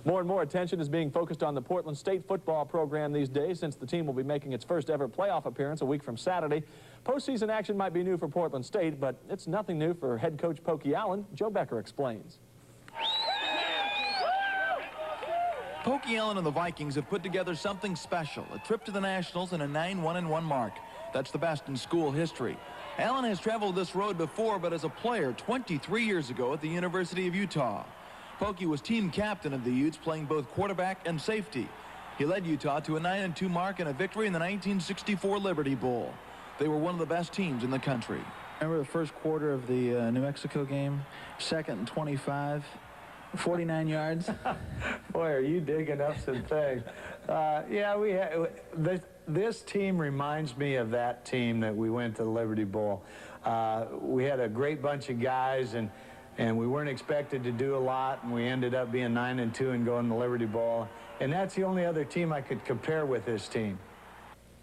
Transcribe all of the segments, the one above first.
More and more attention is being focused on the Portland State football program these days, since the team will be making its first ever playoff appearance a week from Saturday. Postseason action might be new for Portland State, but it's nothing new for head coach Pokey Allen. Joe Becker explains. Pokey Allen and the Vikings have put together something special, a trip to the Nationals and a 9-1-1 mark. That's the best in school history. Allen has traveled this road before, but as a player 23 years ago at the University of Utah. Pokey was team captain of the Utes, playing both quarterback and safety. He led Utah to a 9-2 mark and a victory in the 1964 Liberty Bowl. They were one of the best teams in the country. Remember the first quarter of the New Mexico game? 2nd and 25. 49 yards. Boy, are you digging up some things. Yeah, this team reminds me of that team that we went to the Liberty Bowl. We had a great bunch of guys, and we weren't expected to do a lot, and we ended up being 9-2 and going to the Liberty Bowl. And that's the only other team I could compare with this team.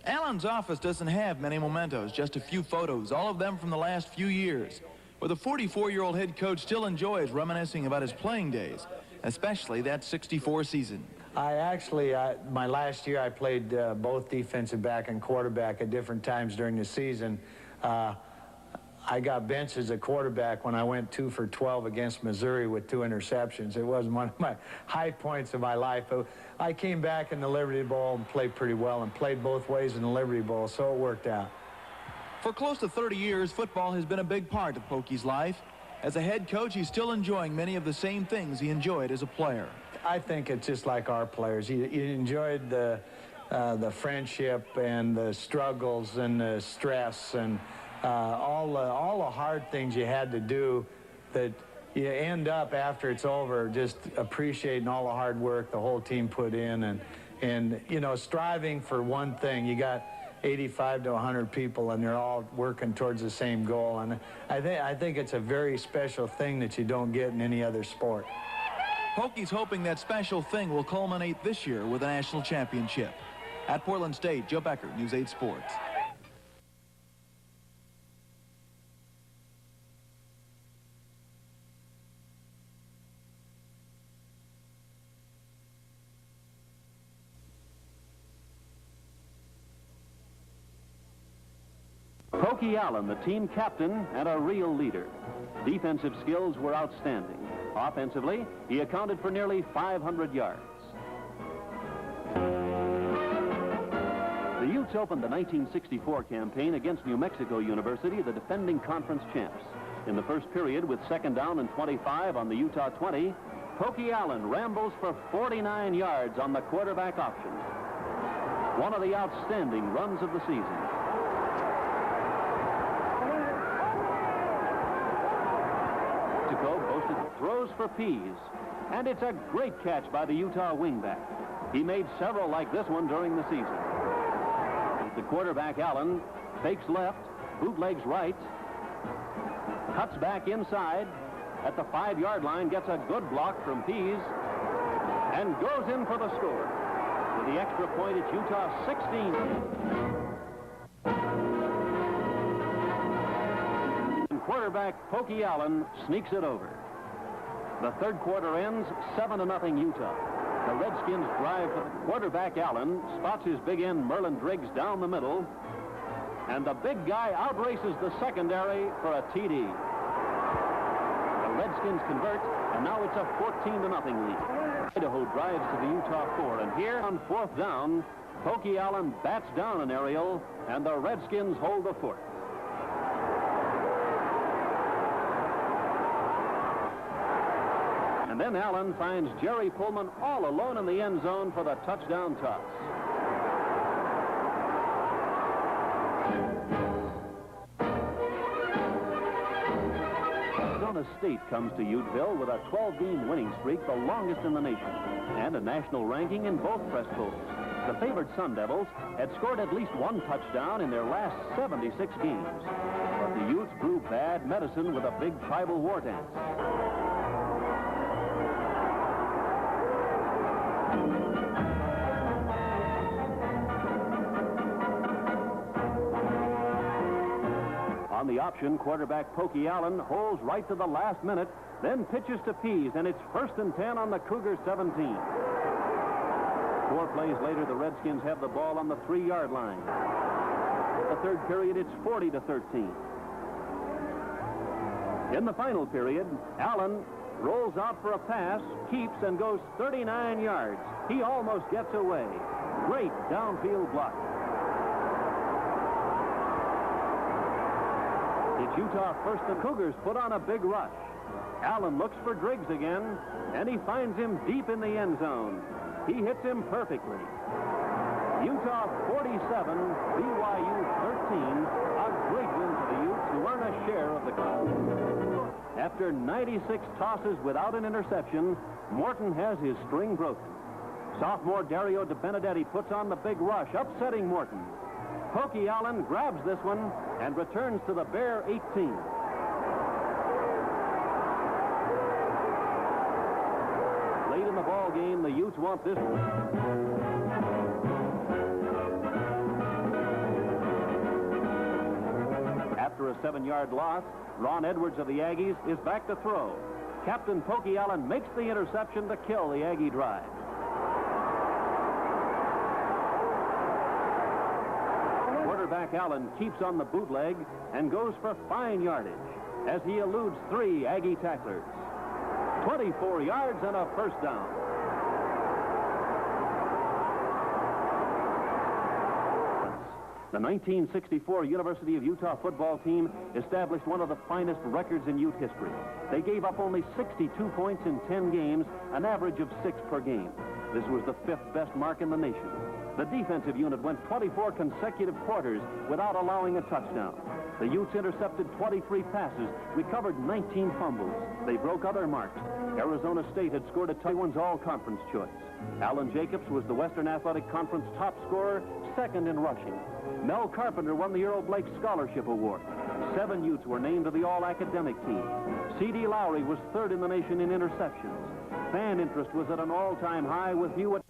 Allen's office doesn't have many mementos, just a few photos, all of them from the last few years. But the 44-year-old head coach still enjoys reminiscing about his playing days, especially that '64 season. My last year I played both defensive back and quarterback at different times during the season. I got benched as a quarterback when I went 2 for 12 against Missouri with 2 interceptions. It was one of my high points of my life. But I came back in the Liberty Bowl and played pretty well, and played both ways in the Liberty Bowl, so it worked out. For close to 30 years, football has been a big part of Pokey's life. As a head coach, he's still enjoying many of the same things he enjoyed as a player. I think it's just like our players. You enjoyed the friendship and the struggles and the stress and all the hard things you had to do, that you end up after it's over just appreciating all the hard work the whole team put in, and you know, striving for one thing. You got 85 to 100 people, and they're all working towards the same goal. And I think it's a very special thing that you don't get in any other sport. Pokey's hoping that special thing will culminate this year with a national championship. At Portland State, Joe Becker, News 8 Sports. Pokey Allen, the team captain and a real leader. Defensive skills were outstanding. Offensively, he accounted for nearly 500 yards. The Utes opened the 1964 campaign against New Mexico University, the defending conference champs. In the first period, with 2nd down and 25 on the Utah 20, Pokey Allen rambles for 49 yards on the quarterback option. One of the outstanding runs of the season. Throws for Pease, and it's a great catch by the Utah wingback. He made several like this one during the season. The quarterback, Allen, fakes left, bootlegs right, cuts back inside, at the 5-yard line, gets a good block from Pease, and goes in for the score. With the extra point, it's Utah 16. Quarterback Pokey Allen sneaks it over. The third quarter ends 7-0 Utah. The Redskins drive. Quarterback Allen spots his big end Merlin Driggs down the middle, and the big guy outraces the secondary for a TD. The Redskins convert, and now it's a 14-0 lead. Idaho drives to the Utah 4, and here on 4th down, Pokey Allen bats down an aerial, and the Redskins hold the fort. And then Allen finds Jerry Pullman all alone in the end zone for the touchdown toss. Arizona State comes to Uteville with a 12-game winning streak, the longest in the nation, and a national ranking in both press polls. The favored Sun Devils had scored at least 1 touchdown in their last 76 games. But the Utes brew bad medicine with a big tribal war dance. On the option, quarterback Pokey Allen holds right to the last minute, then pitches to Pease, and it's 1st and 10 on the Cougars' 17. 4 plays later, the Redskins have the ball on the 3-yard line. The third period, it's 40-13. In the final period, Allen rolls out for a pass, keeps, and goes 39 yards. He almost gets away. Great downfield block. It's Utah first. The Cougars put on a big rush. Allen looks for Driggs again, and he finds him deep in the end zone. He hits him perfectly. Utah 47, BYU 13. A great win for the Utes, who earn a share of the cup. After 96 tosses without an interception, Morton has his string broken. Sophomore Dario DeBenedetti puts on the big rush, upsetting Morton. Pokey Allen grabs this one and returns to the Bear 18. Late in the ball game, the Utes want this. After a 7-yard loss, Ron Edwards of the Aggies is back to throw. Captain Pokey Allen makes the interception to kill the Aggie drive. Quarterback Allen keeps on the bootleg and goes for fine yardage as he eludes 3 Aggie tacklers. 24 yards and a 1st down. The 1964 University of Utah football team established one of the finest records in Ute history. They gave up only 62 points in 10 games, an average of 6 per game. This was the 5th best mark in the nation. The defensive unit went 24 consecutive quarters without allowing a touchdown. The Utes intercepted 23 passes, recovered 19 fumbles. They broke other marks. Arizona State had scored a Taiwan's all-conference choice. Alan Jacobs was the Western Athletic Conference top scorer, 2nd in rushing. Mel Carpenter won the Earl Blake Scholarship Award. 7 Utes were named to the all-academic team. C.D. Lowry was 3rd in the nation in interceptions. Fan interest was at an all-time high with Hewitt.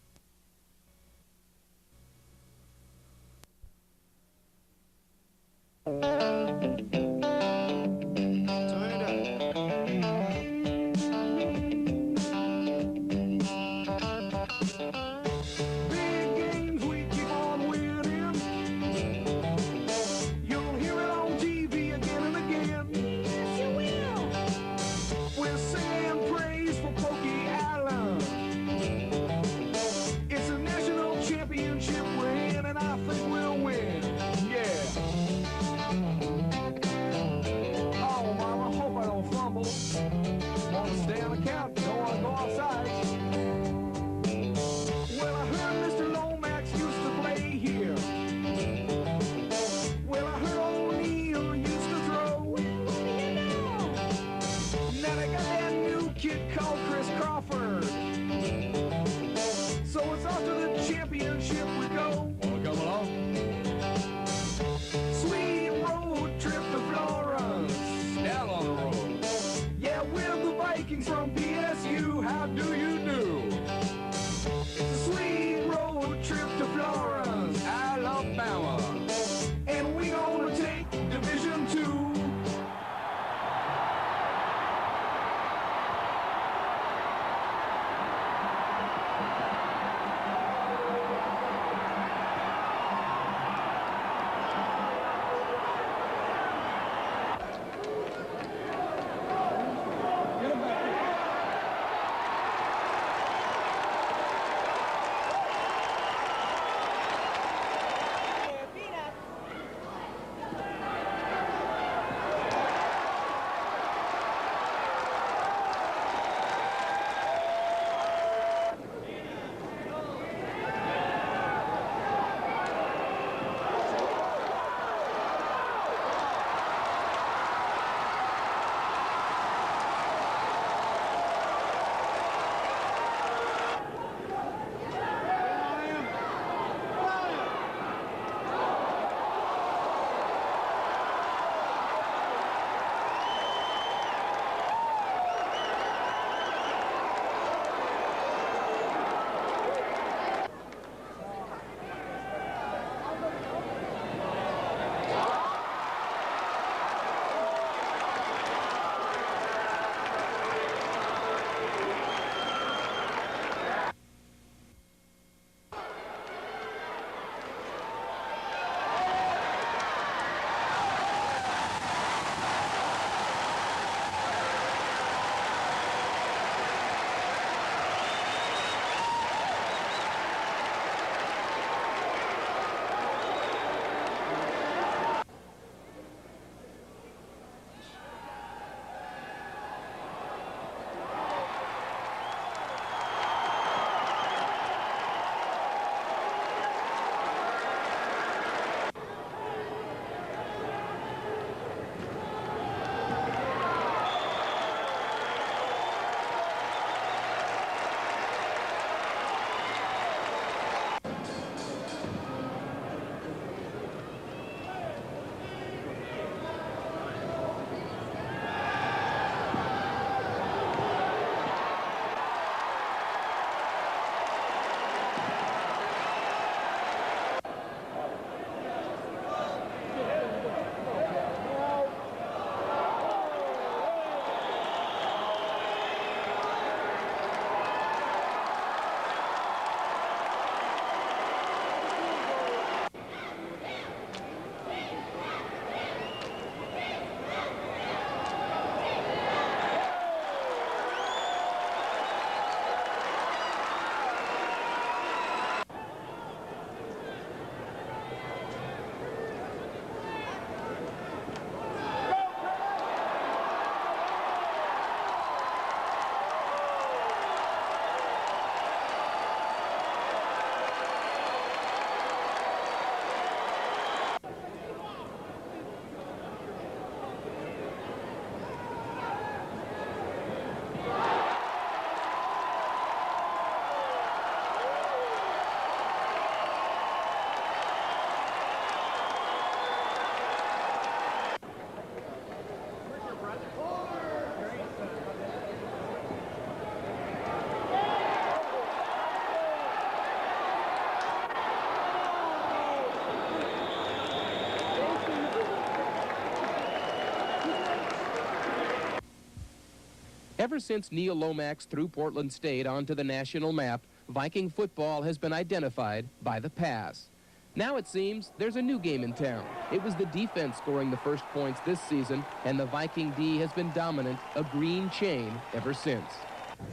Ever since Neil Lomax threw Portland State onto the national map, Viking football has been identified by the pass. Now it seems there's a new game in town. It was the defense scoring the first points this season, and the Viking D has been dominant, a green chain, ever since.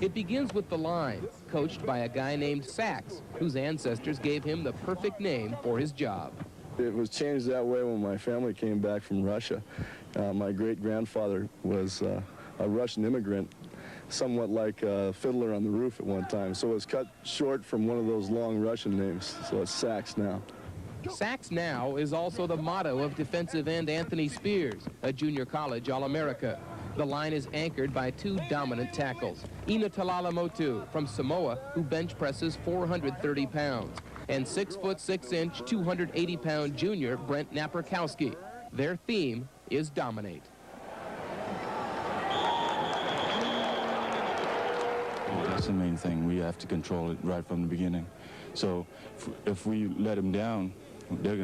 It begins with the line, coached by a guy named Sachs, whose ancestors gave him the perfect name for his job. It was changed that way when my family came back from Russia. My great-grandfather was a Russian immigrant, somewhat like a fiddler on the roof at one time. So it was cut short from one of those long Russian names, so it's Sachs now. Sachs now is also the motto of defensive end Anthony Spears, a junior college All-America. The line is anchored by two dominant tackles, Ina Talalamotu from Samoa, who bench presses 430 pounds, and 6'6", 280-pound junior Brent Naperkowski. Their theme is dominate. That's the main thing. We have to control it right from the beginning. So if we let them down, we're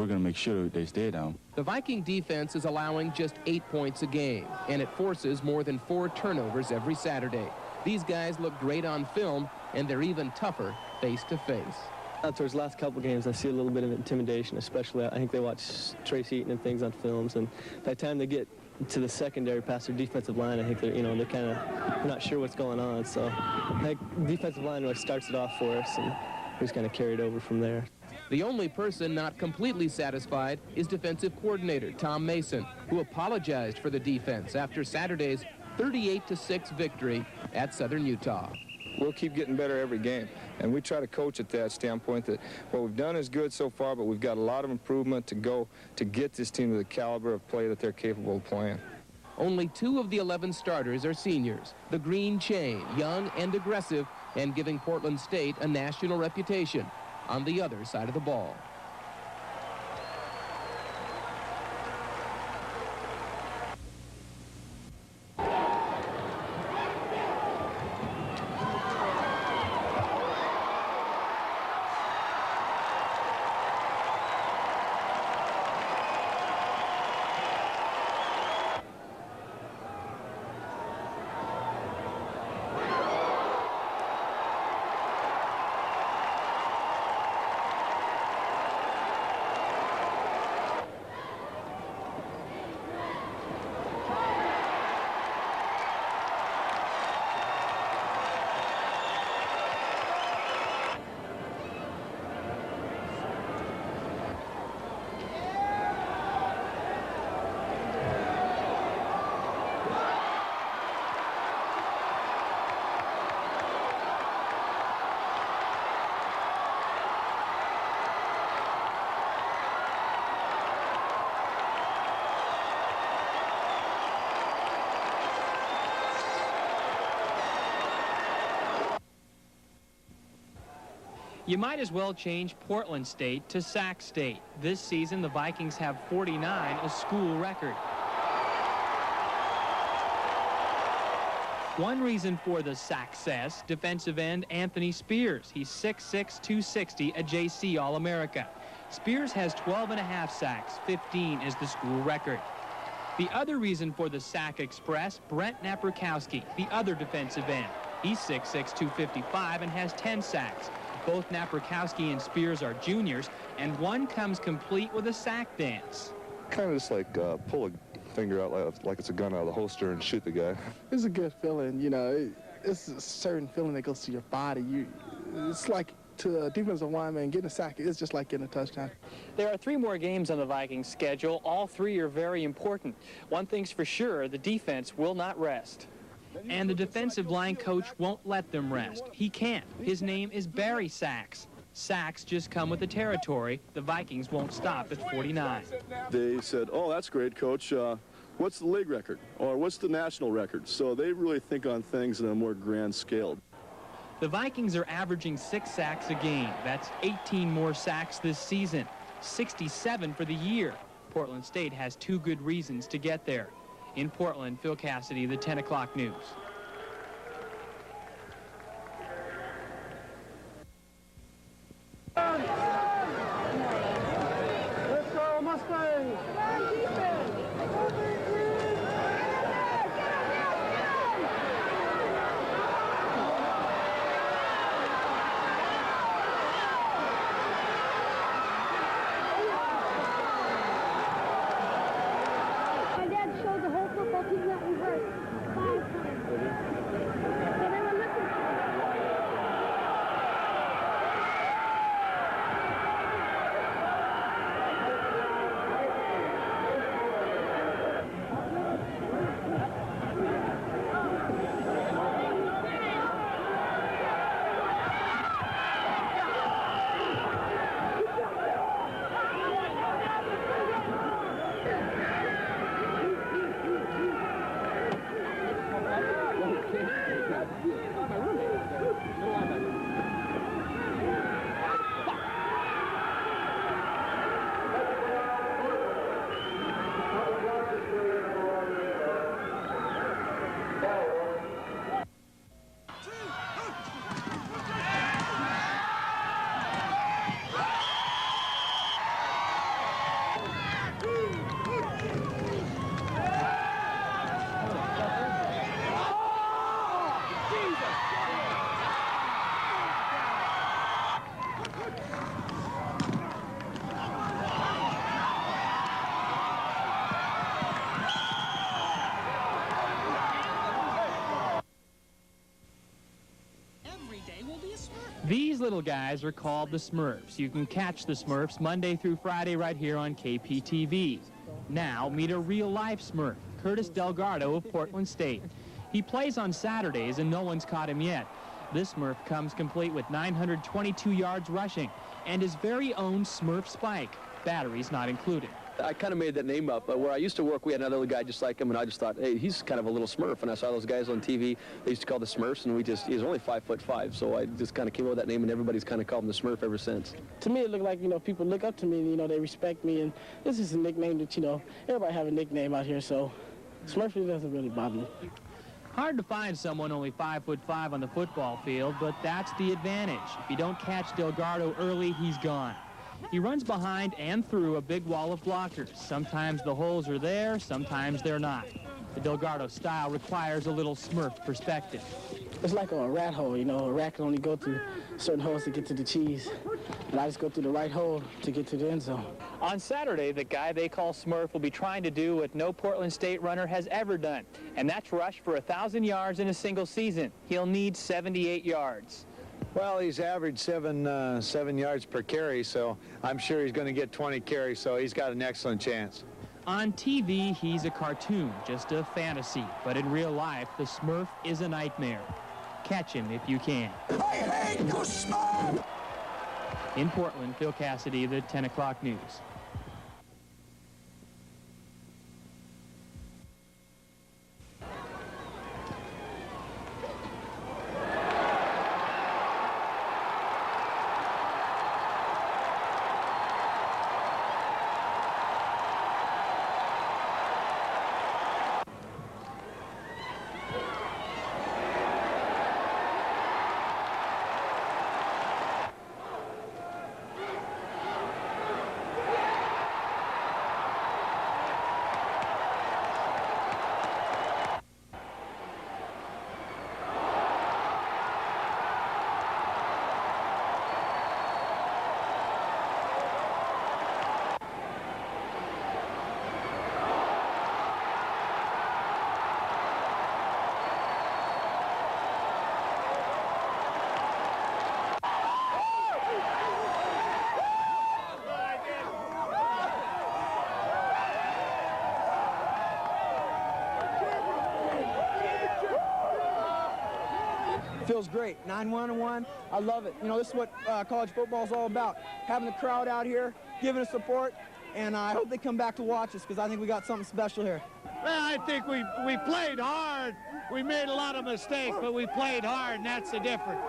gonna make sure they stay down. The Viking defense is allowing just 8 points a game, and it forces more than 4 turnovers every Saturday. These guys look great on film, and they're even tougher face-to-face. Towards the last couple games, I see a little bit of intimidation, especially I think they watch Trace Eaton and things on films, and by the time they get to the secondary past their defensive line, I think they're kind of not sure what's going on. So I think defensive line really starts it off for us, and we just kind of carried over from there. The only person not completely satisfied is defensive coordinator Tom Mason, who apologized for the defense after Saturday's 38-6 victory at Southern Utah. We'll keep getting better every game, and we try to coach at that standpoint that what we've done is good so far, but we've got a lot of improvement to go to get this team to the caliber of play that they're capable of playing. Only 2 of the 11 starters are seniors. The Green Chain, young and aggressive, and giving Portland State a national reputation on the other side of the ball. You might as well change Portland State to Sac State. This season, the Vikings have 49, a school record. One reason for the success, defensive end Anthony Spears. He's 6'6", 260, a JC All-America. Spears has 12.5 sacks, 15 is the school record. The other reason for the sack express, Brent Naperkowski, the other defensive end. He's 6'6", 255 and has 10 sacks. Both Naperkowski and Spears are juniors, and one comes complete with a sack dance. Kind of just like pull a finger out like it's a gun out of the holster and shoot the guy. It's a good feeling, you know. It's a certain feeling that goes to your body. It's like to a defensive lineman, getting a sack, it's just like getting a touchdown. There are 3 more games on the Vikings schedule. All 3 are very important. One thing's for sure, the defense will not rest. And the defensive line coach won't let them rest. He can't. His name is Barry Sachs. Sacks just come with the territory. The Vikings won't stop at 49. They said, oh, that's great, Coach. What's the league record? Or what's the national record? So they really think on things on a more grand scale. The Vikings are averaging 6 sacks a game. That's 18 more sacks this season. 67 for the year. Portland State has 2 good reasons to get there. In Portland, Phil Cassidy, the 10 o'clock news. Let's go, Mustangs! These little guys are called the Smurfs. You can catch the Smurfs Monday through Friday right here on KPTV. Now, meet a real-life Smurf, Curtis Delgado of Portland State. He plays on Saturdays, and no one's caught him yet. This Smurf comes complete with 922 yards rushing and his very own Smurf spike, batteries not included. I kind of made that name up. Where I used to work, we had another guy just like him, and I just thought, hey, he's kind of a little Smurf. And I saw those guys on TV. They used to call the Smurfs, and he was only 5'5", so I just kind of came up with that name, and everybody's kind of called him the Smurf ever since. To me, it looked like, people look up to me, and, they respect me, and this is a nickname that, everybody have a nickname out here, so Smurf doesn't really bother me. Hard to find someone only 5'5" on the football field, but that's the advantage. If you don't catch Delgado early, he's gone. He runs behind and through a big wall of blockers. Sometimes the holes are there, sometimes they're not. The Delgado style requires a little Smurf perspective. It's like a rat hole, a rat can only go through certain holes to get to the cheese. And I just go through the right hole to get to the end zone. On Saturday, the guy they call Smurf will be trying to do what no Portland State runner has ever done, and that's rush for 1,000 yards in a single season. He'll need 78 yards. Well, he's averaged seven yards per carry, so I'm sure he's going to get 20 carries, so he's got an excellent chance. On TV, he's a cartoon, just a fantasy, but in real life, the Smurf is a nightmare. Catch him if you can. I hate you, Smurf! In Portland, Phil Cassidy, the 10 o'clock news. Feels great. 9-1-1. I love it. This is what college football is all about. Having the crowd out here, giving us support, and I hope they come back to watch us because I think we got something special here. Well, I think we played hard. We made a lot of mistakes, but we played hard, and that's the difference.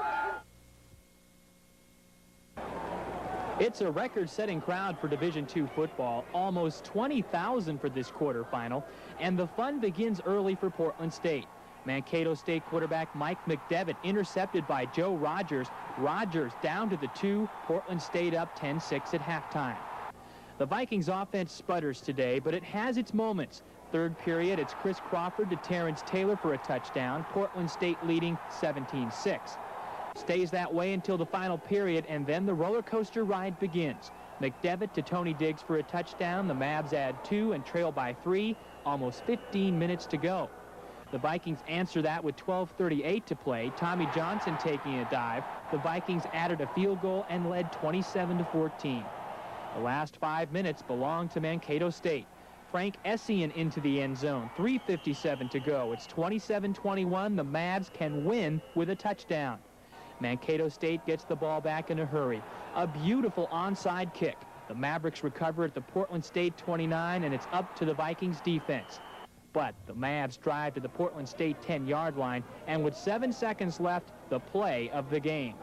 It's a record-setting crowd for Division II football, almost 20,000 for this quarterfinal, and the fun begins early for Portland State. Mankato State quarterback Mike McDevitt intercepted by Joe Rogers. Rogers down to the 2, Portland State up 10-6 at halftime. The Vikings offense sputters today, but it has its moments. Third period, it's Chris Crawford to Terrence Taylor for a touchdown. Portland State leading 17-6. Stays that way until the final period, and then the roller coaster ride begins. McDevitt to Tony Diggs for a touchdown. The Mavs add 2 and trail by 3. Almost 15 minutes to go. The Vikings answer that with 12:38 to play. Tommy Johnson taking a dive. The Vikings added a field goal and led 27-14. The last 5 minutes belong to Mankato State. Frank Essien into the end zone. 3:57 to go. It's 27-21. The Mavs can win with a touchdown. Mankato State gets the ball back in a hurry. A beautiful onside kick. The Mavericks recover at the Portland State 29, and it's up to the Vikings defense. But the Mavs drive to the Portland State 10-yard line, and with 7 seconds left, the play of the game.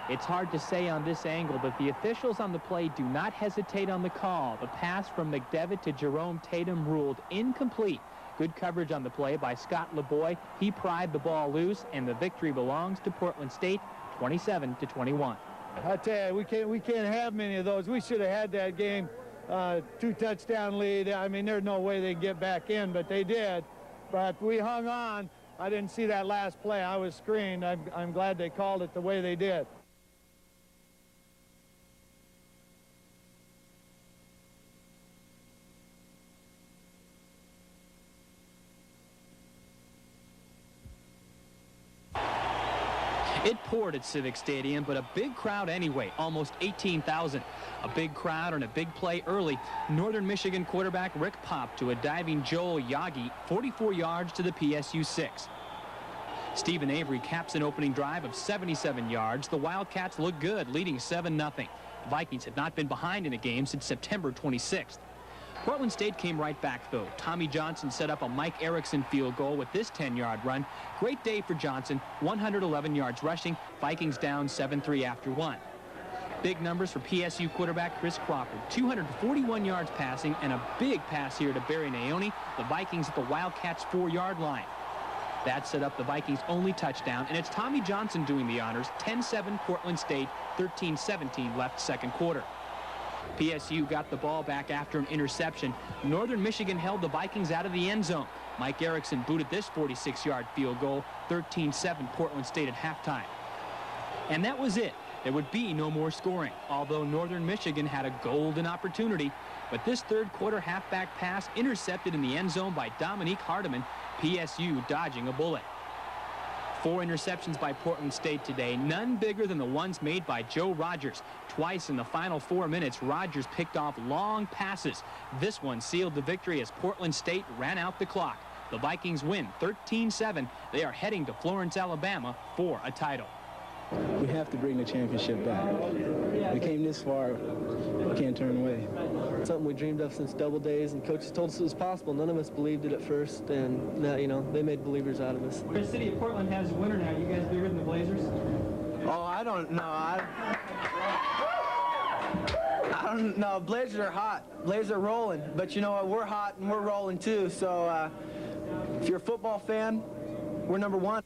It's hard to say on this angle, but the officials on the play do not hesitate on the call. The pass from McDevitt to Jerome Tatum ruled incomplete. Good coverage on the play by Scott LeBoy. He pried the ball loose, and the victory belongs to Portland State, 27-21. I tell you, we can't have many of those. We should have had that game 2-touchdown lead. I mean, there's no way they can get back in, but they did. But we hung on. I didn't see that last play. I was screened. I'm glad they called it the way they did. It poured at Civic Stadium, but a big crowd anyway, almost 18,000. A big crowd and a big play early. Northern Michigan quarterback Rick popped to a diving Joel Yagi, 44 yards to the PSU 6. Stephen Avery caps an opening drive of 77 yards. The Wildcats look good, leading 7-0. Vikings have not been behind in a game since September 26th. Portland State came right back, though. Tommy Johnson set up a Mike Erickson field goal with this 10-yard run. Great day for Johnson, 111 yards rushing. Vikings down 7-3 after one. Big numbers for PSU quarterback Chris Crawford, 241 yards passing, and a big pass here to Barry Naone. The Vikings at the Wildcats' 4-yard line. That set up the Vikings' only touchdown, and it's Tommy Johnson doing the honors. 10-7 Portland State, 13-17 left second quarter. PSU got the ball back after an interception. Northern Michigan held the Vikings out of the end zone. Mike Erickson booted this 46-yard field goal, 13-7 Portland State at halftime. And that was it. There would be no more scoring, although Northern Michigan had a golden opportunity. But this third quarter halfback pass intercepted in the end zone by Dominique Hardeman, PSU dodging a bullet. 4 interceptions by Portland State today, none bigger than the ones made by Joe Rogers. Twice in the final 4 minutes, Rogers picked off long passes. This one sealed the victory as Portland State ran out the clock. The Vikings win 13-7. They are heading to Florence, Alabama for a title. We have to bring the championship back. We came this far, we can't turn away. Something we dreamed of since double days, and coaches told us it was possible. None of us believed it at first, and now, you know, they made believers out of us. The city of Portland has a winner now. You guys bigger than the Blazers? Oh, I don't know. I don't know. Blazers are hot. Blazers are rolling. But you know what? We're hot and we're rolling too. So if you're a football fan, we're number one.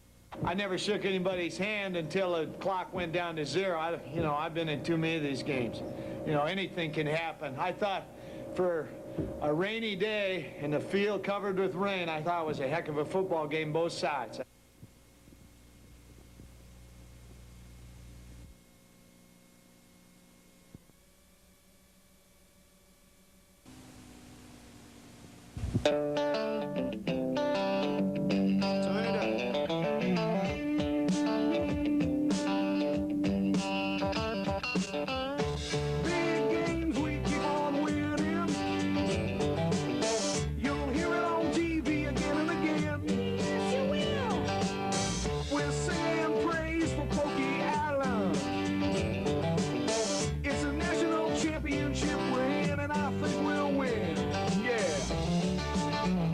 I never shook anybody's hand until the clock went down to 0. I've been in too many of these games. You know, anything can happen. I thought for a rainy day and the field covered with rain, I thought it was a heck of a football game, both sides. Championship we're in, and I think we'll win. Yeah.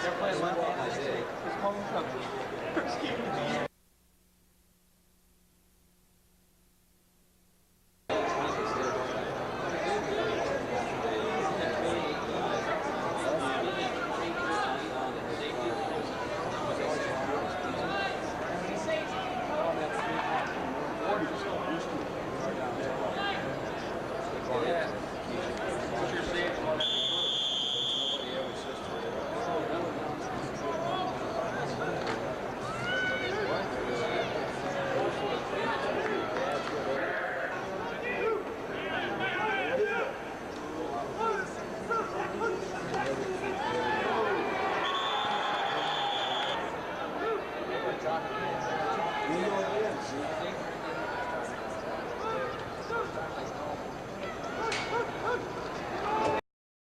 They're playing left-handed. It's homecoming.